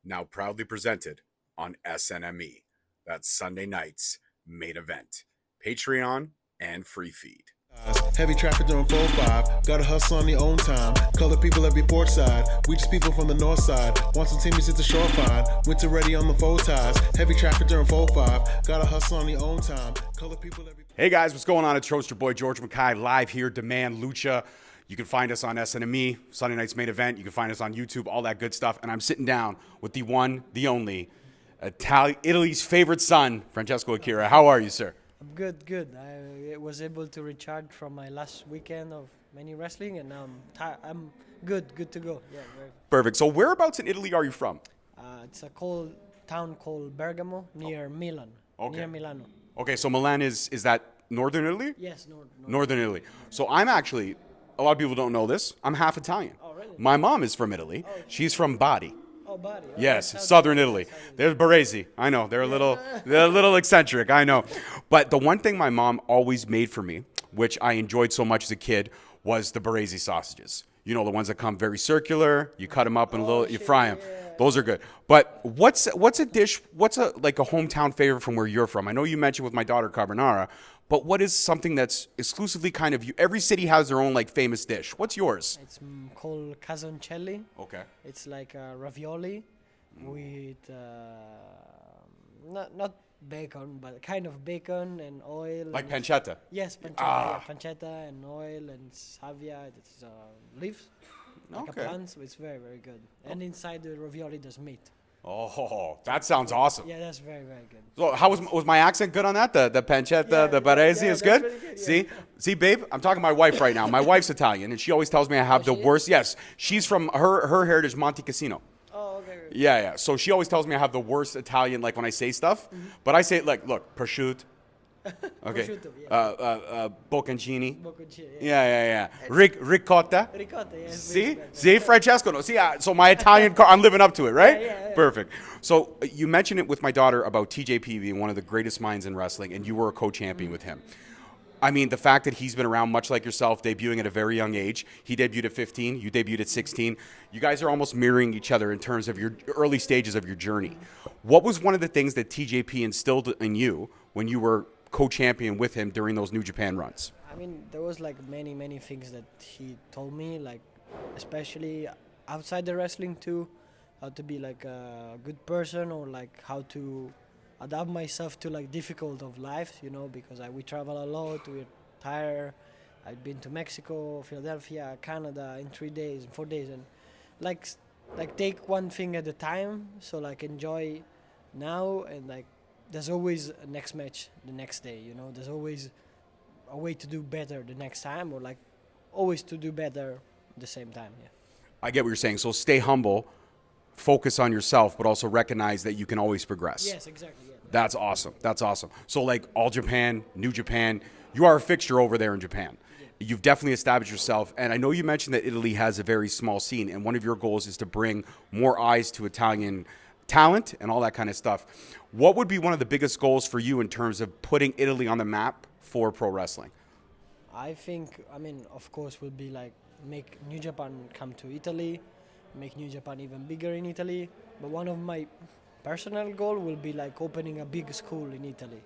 now proudly presented on SNME. That's Sunday night's main event. Patreon and free feed. Heavy traffic during 4-5. Gotta hustle on your own time. Color people every port side. We just people from the north side. Want some teammates at the shore fine. Winter ready on the four ties. Heavy traffic during 4-5. Gotta hustle on your own time. Color people every. Hey guys, what's going on? It's your boy George Mackay live here, Demand Lucha. You can find us on SNME, Sunday night's main event. You can find us on YouTube, all that good stuff. And I'm sitting down with the one, the only, Italy's favorite son, Francesco Akira. How are you, sir? I'm good. I was able to recharge from my last weekend of many wrestling, and now I'm good to go. Yeah, Perfect. So whereabouts in Italy are you from? it's a cold town called Bergamo near Milan. Okay. Near Milano. Okay, so Milan is that northern Italy? Yes, Northern Italy. So I'm actually, a lot of people don't know this, I'm half Italian. Oh, really? My mom is from Italy. She's from Bari. Oh, Bari. Yes, southern Italy. There's Baresi. I know they're a little eccentric. I know, but the one thing my mom always made for me, which I enjoyed so much as a kid, was the Baresi sausages. You know, the ones that come very circular. You cut them up in you fry them. Yeah. Those are good. But what's a dish? What's a hometown favorite from where you're from? I know you mentioned with my daughter carbonara, but what is something that's exclusively kind of you? Every city has their own famous dish. What's yours? It's called casoncelli. Okay. It's like ravioli with not bacon, but kind of bacon and oil. Like and pancetta. Yes, pancetta. Ah. Yeah, pancetta and oil and salvia. It's leaves, like Okay. a plant. So it's very good. And inside the ravioli, there's meat. Oh, that sounds awesome. Yeah, that's very good. So how was my accent good on that? The pancetta, Yeah, the baresi yeah, is that's good? pretty good, yeah. See, babe, I'm talking to my wife right now. My wife's Italian, and she always tells me I have the she is? worst. Yes, she's from her heritage, Monte Cassino. Oh, okay. Yeah. So she always tells me I have the worst Italian, when I say stuff. But I say it look, prosciutto. Okay. Prosciutto, yeah. Bocconcini. Bocconcini, Yeah. Ricotta. Ricotta, yes. See, Francesco. No, see, so my Italian, I'm living up to it, right? Yeah. Perfect. So you mentioned it with my daughter about TJP being one of the greatest minds in wrestling, and you were a co-champion with him. I mean, the fact that he's been around, much like yourself, debuting at a very young age. He debuted at 15. You debuted at 16. You guys are almost mirroring each other in terms of your early stages of your journey. What was one of the things that TJP instilled in you when you were co-champion with him during those New Japan runs? I mean, there was many things that he told me, especially outside the wrestling too, how to be a good person, or how to adapt myself to difficult of life, because we travel a lot, we're tired. I've been to Mexico, Philadelphia, Canada in 3 days, in 4 days, and take one thing at a time. So enjoy now, and there's always a next match the next day. There's always a way to do better the next time, or always to do better at the same time. Yeah. I get what you're saying. So stay humble, focus on yourself, but also recognize that you can always progress. Yes, exactly. Yeah. That's awesome. So All Japan, New Japan, you are a fixture over there in Japan. Yeah. You've definitely established yourself. And I know you mentioned that Italy has a very small scene, and one of your goals is to bring more eyes to Italian talent and all that kind of stuff. What would be one of the biggest goals for you in terms of putting Italy on the map for pro wrestling? I think, of course, would be make New Japan come to Italy, make New Japan even bigger in Italy. But one of my personal goal will be opening a big school in Italy,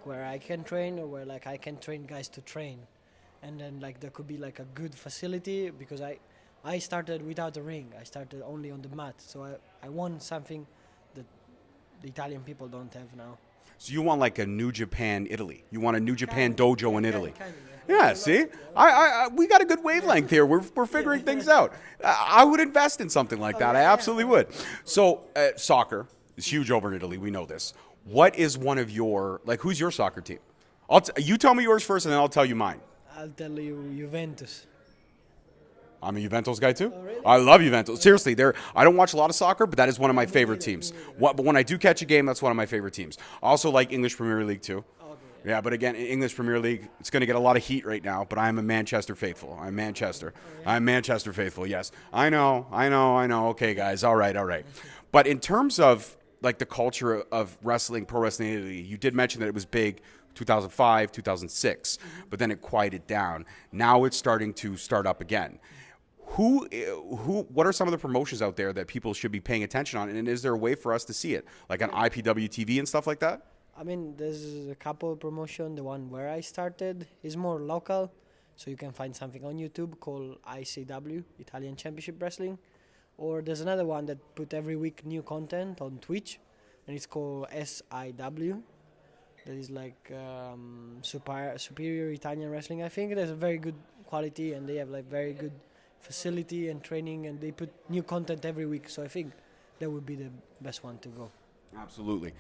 where I can train, or where I can train guys to train, and then there could be a good facility, because I started without a ring. I started only on the mat, so I want something that the Italian people don't have now. So you want a New Japan Italy. You want a New Japan dojo in Italy. Kind of, Yeah, see? We got a good wavelength here. We're figuring things out. I would invest in something like that. I absolutely would. So soccer is huge over in Italy. We know this. What is one of your, who's your soccer team? You tell me yours first, and then I'll tell you mine. I'll tell you Juventus. I'm a Juventus guy too. Oh, really? I love Juventus. Seriously, I don't watch a lot of soccer, but that is one of my favorite teams. But when I do catch a game, that's one of my favorite teams. I also like English Premier League too. Okay. Yeah, but again, English Premier League, it's going to get a lot of heat right now, but I'm a Manchester faithful. I'm Manchester. I'm Manchester faithful, yes. I know. Okay, guys, all right. But in terms of, the culture of wrestling, pro wrestling in Italy, you did mention that it was big 2005, 2006, but then it quieted down. Now it's starting to start up again. What are some of the promotions out there that people should be paying attention on? And is there a way for us to see it, like on IPW TV and stuff like that? I mean, there's a couple of promotion. The one where I started is more local, so you can find something on YouTube called ICW, Italian Championship Wrestling. Or there's another one that put every week new content on Twitch, and it's called SIW. That is like superior Italian wrestling. I think there's a very good quality, and they have like very good facility and training, and they put new content every week. So I think that would be the best one to go. Absolutely.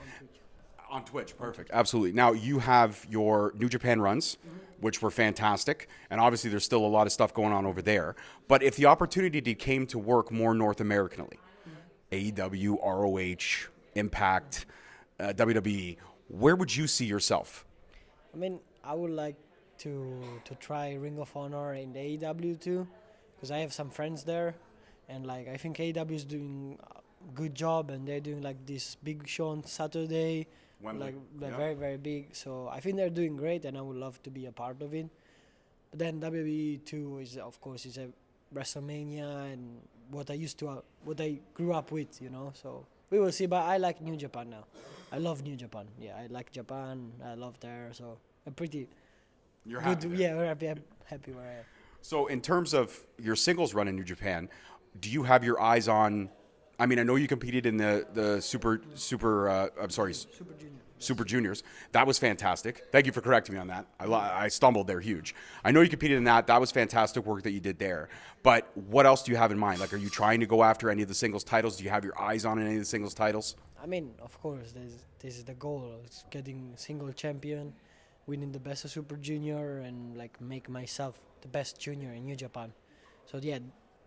On Twitch, perfect. Absolutely. Now, you have your New Japan runs, which were fantastic, and obviously there's still a lot of stuff going on over there. But if the opportunity came to work more North Americanly, AEW, ROH, Impact, WWE, where would you see yourself? I mean, I would like to try Ring of Honor in the AEW too, because I have some friends there, and like I think AEW is doing a good job, and they're doing like this big show on Saturday, Wembley. like very very big. So I think they're doing great, and I would love to be a part of it. But then WWE too is of course is a WrestleMania and what I grew up with, you know. So we will see. But I like New Japan now. I love New Japan. Yeah, I like Japan. I love there. So I'm pretty You're good. happy there. Yeah, we're happy. I'm happy where I am. So in terms of your singles run in New Japan, do you have your eyes on? I mean, I know you competed in the Super Super Juniors. That was fantastic. Thank you for correcting me on that. I stumbled there huge. I know you competed in that. That was fantastic work that you did there. But what else do you have in mind? Like, are you trying to go after any of the singles titles? Do you have your eyes on any of the singles titles? I mean, of course, this is the goal. It's getting single champion, winning the best of Super Junior, and like make myself the best junior in New Japan. So yeah,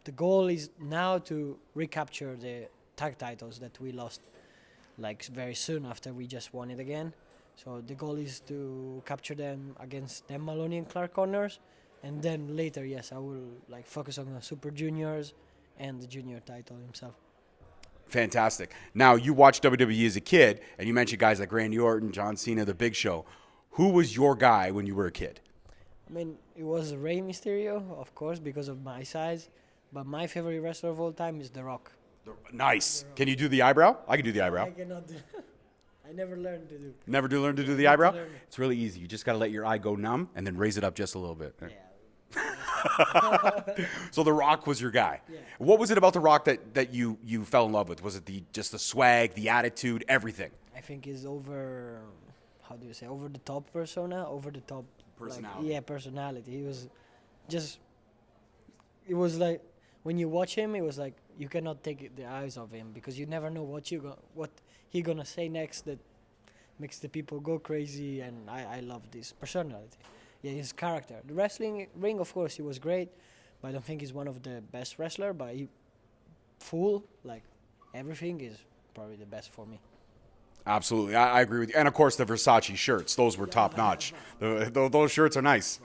the goal is now to recapture the tag titles that we lost like very soon after we just won it again. So the goal is to capture them against Dan Maloney and Clark Connors, and then later, yes, I will like focus on the Super Juniors and the junior title himself. Fantastic. Now, you watched WWE as a kid, and you mentioned guys like Randy Orton, John Cena, The Big Show. Who was your guy when you were a kid? I mean, it was Rey Mysterio, of course, because of my size. But my favorite wrestler of all time is The Rock. Nice. Can you do the eyebrow? I can do the eyebrow. I cannot do. I never learned to do. Never do learn to do the eyebrow? learn it. It's really easy. You just got to let your eye go numb and then raise it up just a little bit. Yeah. So The Rock was your guy. Yeah. What was it about The Rock that you fell in love with? Was it just the swag, the attitude, everything? I think is over. How do you say? Over the top persona, over the top Personality. Like, yeah, personality. He was just. It was like when you watch him, it was like you cannot take the eyes off him because you never know what he gonna say next that makes the people go crazy, and I love this personality. Yeah, his character. The wrestling ring, of course, he was great, but I don't think he's one of the best wrestler. But he full like everything is probably the best for me. Absolutely. I agree with you. And, of course, the Versace shirts. Those were top-notch. Those shirts are nice.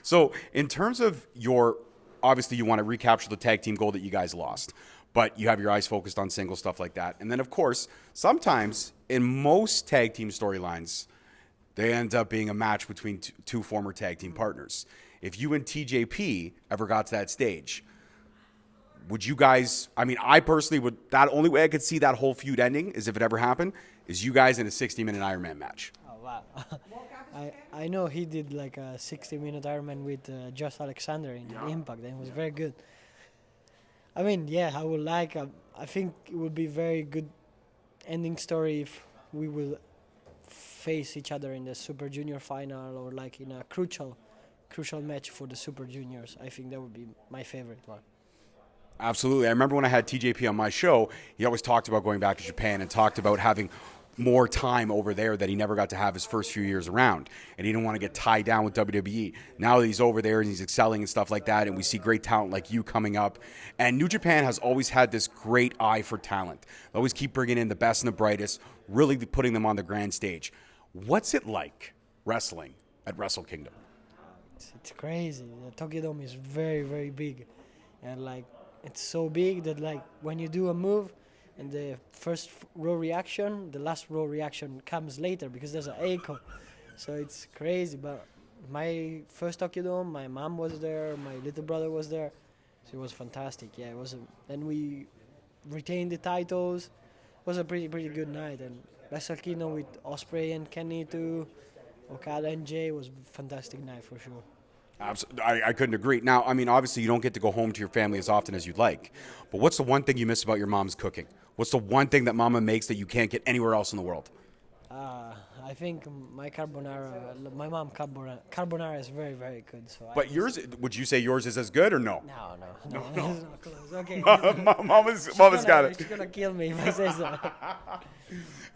So, in terms of obviously, you want to recapture the tag team goal that you guys lost, but you have your eyes focused on single stuff like that. And then, of course, sometimes in most tag team storylines, they end up being a match between two former tag team partners. If you and TJP ever got to that stage, would you guys, I mean, I personally would, that only way I could see that whole feud ending is if it ever happened, is you guys in a 60-minute Iron Man match. Oh, wow. I know he did like a 60-minute Ironman with Josh Alexander in Impact, and it was very good. I mean, yeah, I would like, I think it would be very good ending story if we will face each other in the Super Junior final or like in a crucial match for the Super Juniors. I think that would be my favorite one. Absolutely. I remember when I had TJP on my show, he always talked about going back to Japan and talked about having more time over there that he never got to have his first few years around. And he didn't want to get tied down with WWE. Now that he's over there and he's excelling and stuff like that, and we see great talent like you coming up. And New Japan has always had this great eye for talent. They always keep bringing in the best and the brightest, really putting them on the grand stage. What's it like wrestling at Wrestle Kingdom? It's crazy. The Tokyo Dome is very, very big. And like, it's so big that like when you do a move and the first row reaction, the last row reaction comes later because there's an echo. So it's crazy. But my first Tokyo Dome. My mom was there. My little brother was there. So it was fantastic. Yeah, it was. Then we retained the titles. It was a pretty good night. And Wrestle Kingdom with Osprey and Kenny too. Okada and Jay was a fantastic night for sure. I couldn't agree. Now, I mean, obviously, you don't get to go home to your family as often as you'd like. But what's the one thing you miss about your mom's cooking? What's the one thing that Mama makes that you can't get anywhere else in the world? I think my mom carbonara is very, very good. So But yours, would you say yours is as good or no? No. It's not close. Okay. Mama's got it. She's gonna kill me if I say so.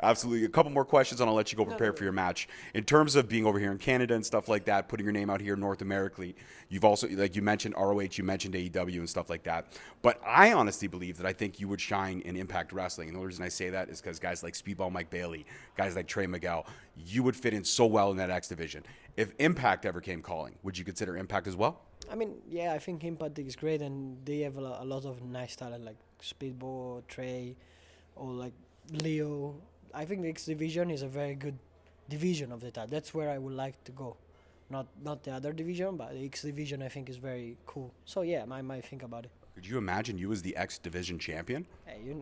Absolutely. A couple more questions, and I'll let you go prepare for your match. In terms of being over here in Canada and stuff like that, putting your name out here North Americally, you've also, like you mentioned ROH, you mentioned AEW and stuff like that. But I honestly believe that I think you would shine in Impact Wrestling. And the reason I say that is because guys like Speedball Mike Bailey, guys like Trey Miguel, you would fit in so well in that X division. If Impact ever came calling, would you consider Impact as well? I mean, yeah, I think Impact is great, and they have a lot of nice talent like Speedball, Trey, or like Leo. I think the X division is a very good division of the title. That's where I would like to go. Not the other division, but the X division I think is very cool. So yeah, I might think about it. Could you imagine you as the X division champion? Hey,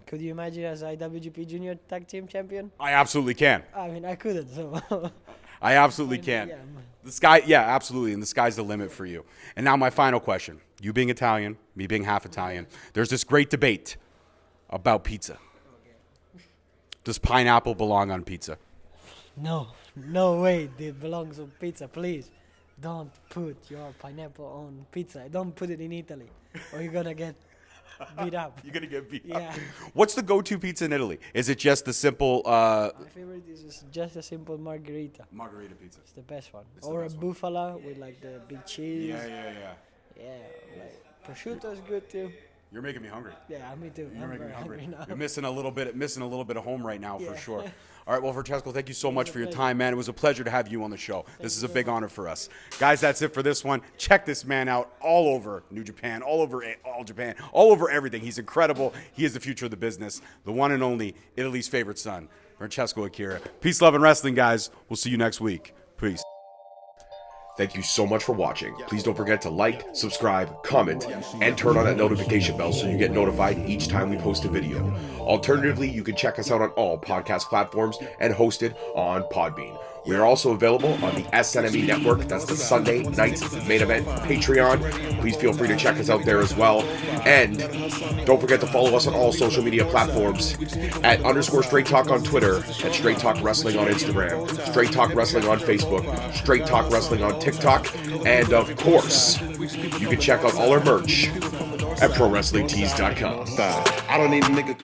could you imagine as IWGP Junior Tag Team Champion? I absolutely can. I mean, I couldn't, so. I absolutely can. Yeah. The sky, yeah, absolutely, and the sky's the limit for you. And now my final question. You being Italian, me being half Italian, there's this great debate about pizza. Does pineapple belong on pizza? No way it belongs on pizza. Please, don't put your pineapple on pizza. Don't put it in Italy, or you're gonna get beat up. You're going to get beat Yeah. up. What's the go-to pizza in Italy? Is it just the simple... My favorite is just a simple margherita. margarita pizza? It's the best one. It's the Or best a one. bufala with like the big cheese. Yeah. Yeah, like prosciutto is good too. You're making me hungry. Yeah, me too. You're I'm making me very hungry. now. You're missing a little bit of home right now for Yeah. sure. All right, well, Francesco, thank you so much a for your pleasure. time, man. It was a pleasure to have you on the show. This is a big honor for us. Guys, that's it for this one. Check this man out all over New Japan, all over Japan, all over everything. He's incredible. He is the future of the business. The one and only Italy's favorite son, Francesco Akira. Peace, love, and wrestling, guys. We'll see you next week. Peace. Thank you so much for watching. Please don't forget to like, subscribe, comment, and turn on that notification bell so you get notified each time we post a video. Alternatively, you can check us out on all podcast platforms and hosted on Podbean. We are also available on the SNME network. That's the Sunday Nights Main Event Patreon. Please feel free to check us out there as well. And don't forget to follow us on all social media platforms at _Straight Talk on Twitter, at Straight Talk Wrestling on Instagram, Straight Talk Wrestling on Facebook, Straight Talk Wrestling on TikTok, and of course, you can check out all our merch at ProWrestlingTees.com. I don't need a nigga.